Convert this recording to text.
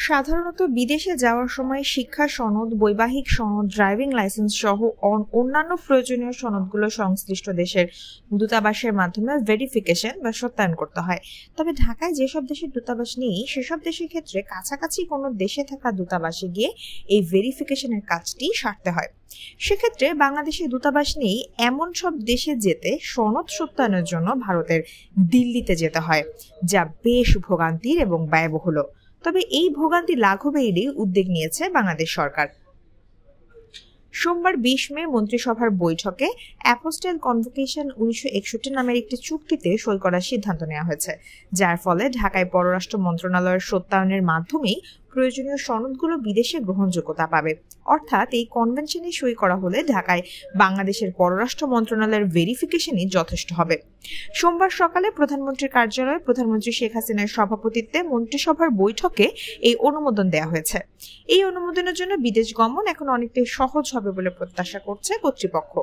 সাধারণত বিদেশে যাওয়ার সময় শিক্ষা সনদ, বৈবাহিক সনদ, ড্রাইভিং লাইসেন্স সহ অন্যান্য প্রয়োজনীয় সনদগুলো সংশ্লিষ্ট দেশের দূতাবাসের মাধ্যমে ভেরিফিকেশন বা সত্যায়ন করতে হয়। তবে ঢাকায় যেসব দেশের দূতাবাস নেই সেসব দেশের ক্ষেত্রে কাছাকাছি কোনো দেশে থাকা দূতাবাসে গিয়ে এই ভেরিফিকেশনের কাজটি সারতে হয়। সেক্ষেত্রে বাংলাদেশের দূতাবাস নেই এমন সব দেশে যেতে সনদ সত্যায়নের জন্য ভারতের দিল্লিতে যেতে হয়, যা বেশ ভোগান্তির এবং ব্যয়বহুল। তবে এই ভোগান্তি লাঘবে এড়িয়ে উদ্যোগ নিয়েছে বাংলাদেশ সরকার। সোমবার ২০ মে মন্ত্রিসভার বৈঠকে অ্যাপোস্টেল কনভোকেশন ১৯৬১ নামের একটি চুক্তিতে সই করার সিদ্ধান্ত নেওয়া হয়েছে, যার ফলে ঢাকায় পররাষ্ট্র মন্ত্রণালয়ের সত্যায়নের মাধ্যমেই প্রয়োজনীয় সনদগুলো বিদেশে গ্রহণযোগ্যতা পাবে। অর্থাৎ এই কনভেনশনে সই করা হলে ঢাকায় বাংলাদেশের পররাষ্ট্র মন্ত্রণালয়ের ভেরিফিকেশনই যথেষ্ট হবে। সোমবার সকালে প্রধানমন্ত্রীর কার্যালয়ে প্রধানমন্ত্রী শেখ হাসিনার সভাপতিত্বে মন্ত্রিসভার বৈঠকে এই অনুমোদন দেওয়া হয়েছে। এই অনুমোদনের জন্য বিদেশ গমন এখন অনেকটাই সহজ হবে বলে প্রত্যাশা করছে কর্তৃপক্ষ।